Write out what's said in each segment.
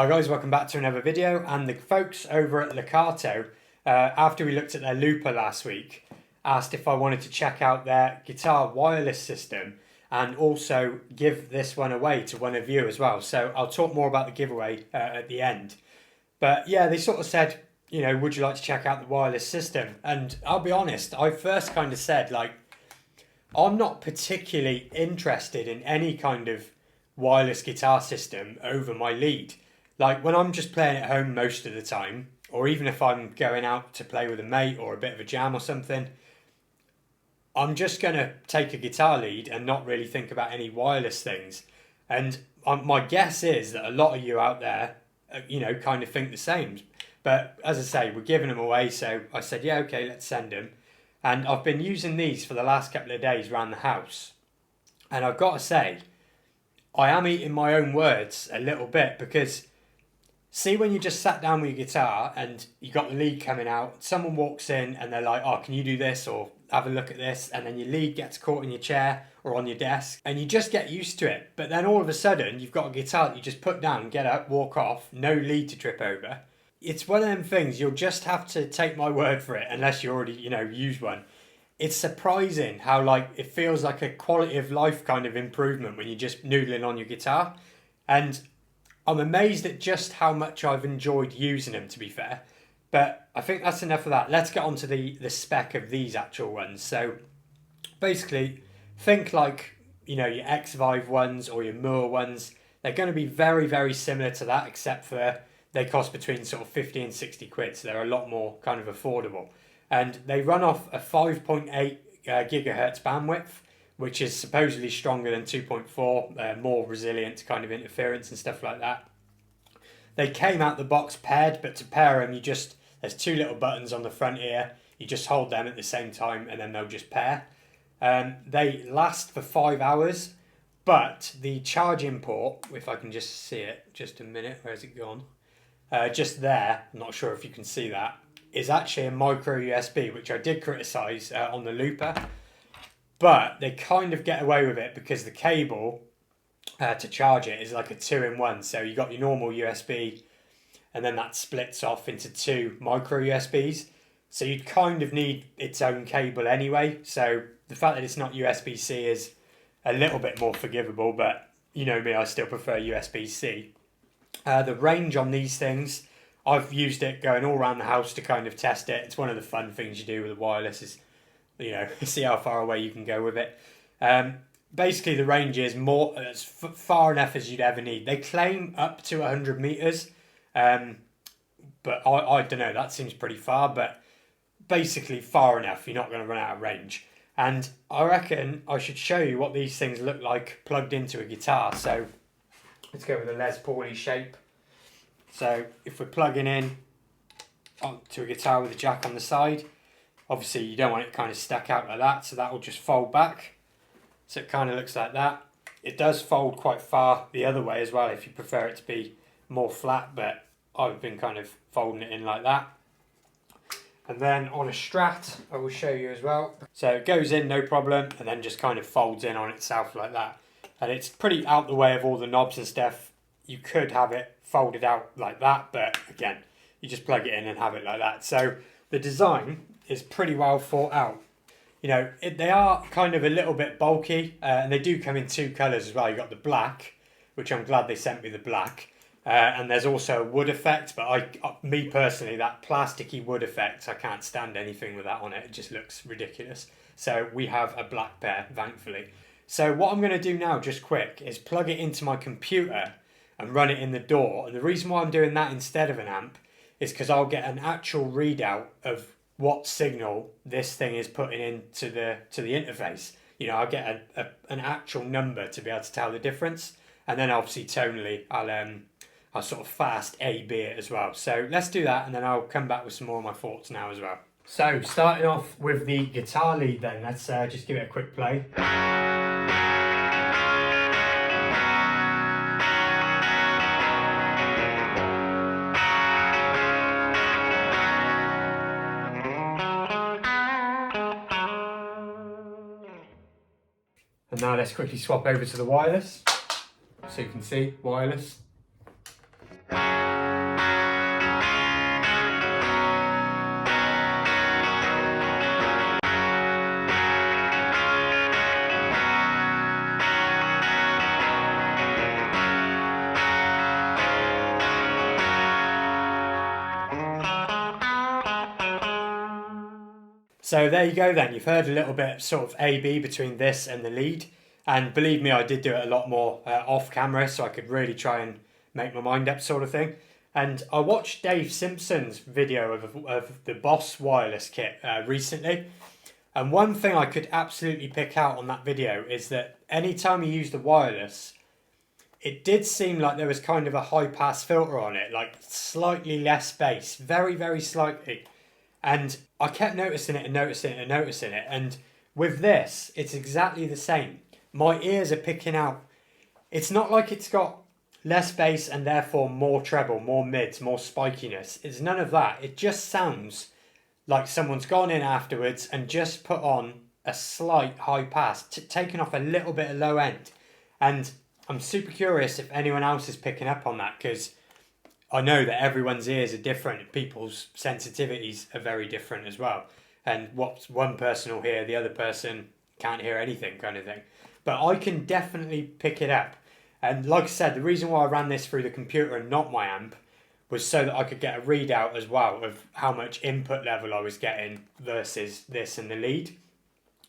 Hi guys, welcome back to another video. And the folks over at Lekato, after we looked at their looper last week, asked if I wanted to check out their guitar wireless system and also give this one away to one of you as well. So I'll talk more about the giveaway at the end. But yeah, they sort of said, you know, would you like to check out the wireless system? And I'll be honest, I first kind of said, like, I'm not particularly interested in any kind of wireless guitar system over my lead. Like when I'm just playing at home most of the time, or even if I'm going out to play with a mate or a bit of a jam or something, I'm just going to take a guitar lead and not really think about any wireless things. And my guess is that a lot of you out there, you know, kind of think the same. But as I say, we're giving them away, so I said, yeah, okay, let's send them. And I've been using these for the last couple of days around the house. And I've got to say, I am eating my own words a little bit because see when you just sat down with your guitar and you got the lead coming out, someone walks in and they're like, oh, can you do this or have a look at this? And then your lead gets caught in your chair or on your desk and you just get used to it. But then all of a sudden you've got a guitar that you just put down, get up, walk off, no lead to trip over. It's one of them things, you'll just have to take my word for it unless you already, you know, use one. It's surprising how like it feels like a quality of life kind of improvement when you're just noodling on your guitar. And I'm amazed at just how much I've enjoyed using them, to be fair. But I think that's enough of that. Let's get on to the spec of these actual ones. So basically, think like, you know, your X-Vive ones or your Moore ones. They're going to be very, very similar to that, except for they cost between sort of 50 and 60 quid. So they're a lot more kind of affordable. And they run off a 5.8 gigahertz bandwidth, which is supposedly stronger than 2.4, more resilient to kind of interference and stuff like that. They came out the box paired, but to pair them, there's two little buttons on the front here. You just hold them at the same time and then they'll just pair. They last for 5 hours, but the charging port, if I can just see it, just a minute, where's it gone? Just there, I'm not sure if you can see that, is actually a micro USB, which I did criticise on the looper. But they kind of get away with it because the cable to charge it is like a 2-in-1. So you got your normal USB and then that splits off into two micro USBs. So you'd kind of need its own cable anyway. So the fact that it's not USB-C is a little bit more forgivable, but you know me, I still prefer USB-C. The range on these things, I've used it going all around the house to kind of test it. It's one of the fun things you do with the wireless is, you know, see how far away you can go with it. Basically, the range is more as far enough as you'd ever need. They claim up to 100 meters, but I don't know. That seems pretty far, but basically far enough. You're not going to run out of range. And I reckon I should show you what these things look like plugged into a guitar. So let's go with a Les Paul-y shape. So if we're plugging in onto a guitar with a jack on the side, obviously you don't want it kind of stuck out like that, so that will just fold back. So it kind of looks like that. It does fold quite far the other way as well if you prefer it to be more flat, but I've been kind of folding it in like that. And then on a Strat, I will show you as well. So it goes in no problem and then just kind of folds in on itself like that. And it's pretty out the way of all the knobs and stuff. You could have it folded out like that, but again, you just plug it in and have it like that. So the design is pretty well thought out. You know, they are kind of a little bit bulky, and they do come in two colours as well. You've got the black, which I'm glad they sent me the black, and there's also a wood effect, but me personally, that plasticky wood effect, I can't stand anything with that on it. It just looks ridiculous. So we have a black pair, thankfully. So what I'm going to do now, just quick, is plug it into my computer and run it in the DAW. And the reason why I'm doing that instead of an amp is because I'll get an actual readout of what signal this thing is putting into the interface. You know, I'll get an actual number to be able to tell the difference, and then obviously tonally I'll sort of fast A/B it as well. So let's do that, and then I'll come back with some more of my thoughts now as well. So starting off with the guitar lead, then let's just give it a quick play. And now let's quickly swap over to the wireless, so you can see wireless. So there you go then, you've heard a little bit sort of A-B between this and the lead, and believe me, I did do it a lot more off camera so I could really try and make my mind up sort of thing. And I watched Dave Simpson's video of the Boss wireless kit recently, and one thing I could absolutely pick out on that video is that anytime you use the wireless, it did seem like there was kind of a high pass filter on it, like slightly less bass, very, very slightly. And I kept noticing it and noticing it and noticing it. And with this, it's exactly the same. My ears are picking out. It's not like it's got less bass and therefore more treble, more mids, more spikiness. It's none of that. It just sounds like someone's gone in afterwards and just put on a slight high pass, taken off a little bit of low end. And I'm super curious if anyone else is picking up on that, because I know that everyone's ears are different. People's sensitivities are very different as well. And what one person will hear, the other person can't hear anything, kind of thing. But I can definitely pick it up. And like I said, the reason why I ran this through the computer and not my amp was so that I could get a readout as well of how much input level I was getting versus this and the lead.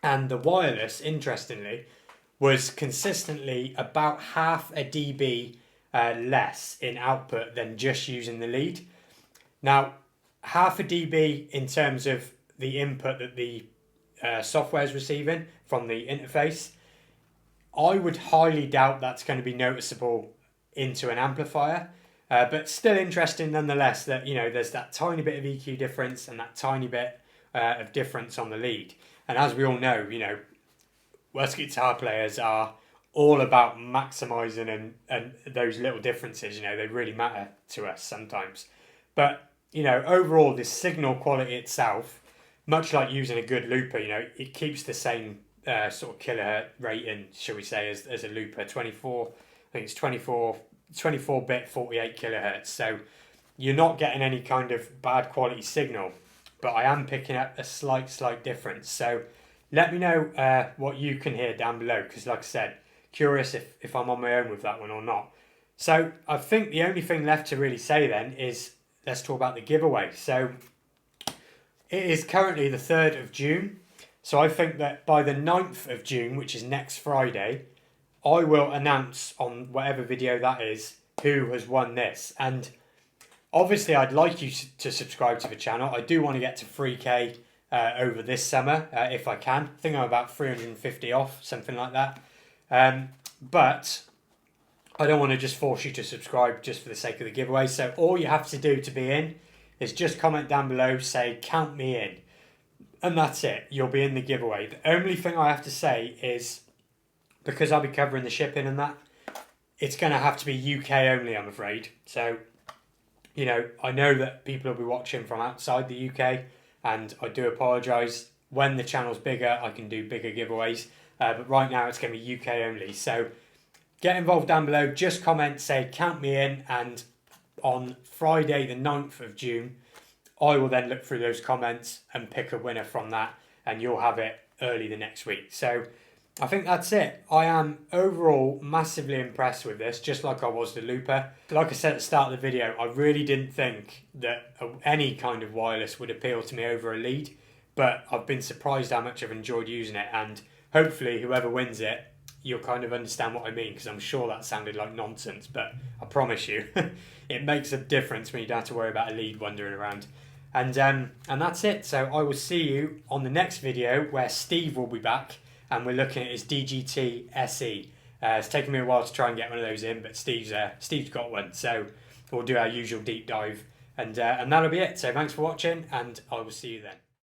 And the wireless, interestingly, was consistently about half a dB less in output than just using the lead. Now, half a dB in terms of the input that the software is receiving from the interface, I would highly doubt that's going to be noticeable into an amplifier, but still interesting nonetheless that, you know, there's that tiny bit of EQ difference and that tiny bit of difference on the lead. And as we all know, you know, us guitar players are all about maximizing and those little differences, you know, they really matter to us sometimes. But, you know, overall, this signal quality itself, much like using a good looper, you know, it keeps the same sort of kilohertz rating, shall we say, as a looper. 24, I think it's 24-bit 48 kilohertz. So you're not getting any kind of bad quality signal, but I am picking up a slight difference. So let me know what you can hear down below, because like I said, curious if I'm on my own with that one or not. So I think the only thing left to really say then is let's talk about the giveaway. So it is currently the 3rd of June. So I think that by the 9th of June, which is next Friday, I will announce on whatever video that is who has won this. And obviously I'd like you to subscribe to the channel. I do want to get to 3K over this summer if I can. I think I'm about 350 off, something like that. But I don't want to just force you to subscribe just for the sake of the giveaway. So all you have to do to be in is just comment down below, say count me in, and that's it. You'll be in the giveaway. The only thing I have to say is, because I'll be covering the shipping and that, it's going to have to be UK only, I'm afraid. So, you know, I know that people will be watching from outside the UK, and I do apologise. When the channel's bigger, I can do bigger giveaways. But right now it's going to be UK only. So get involved down below. Just comment, say count me in. And on Friday the 9th of June, I will then look through those comments and pick a winner from that. And you'll have it early the next week. So I think that's it. I am overall massively impressed with this, just like I was the looper. Like I said at the start of the video, I really didn't think that any kind of wireless would appeal to me over a lead. But I've been surprised how much I've enjoyed using it. And hopefully whoever wins it, you'll kind of understand what I mean, because I'm sure that sounded like nonsense, but I promise you, it makes a difference when you don't have to worry about a lead wandering around. And that's it. So I will see you on the next video where Steve will be back, and we're looking at his DGT SE. It's taken me a while to try and get one of those in, but Steve's got one, so we'll do our usual deep dive, and that'll be it. So thanks for watching, and I will see you then.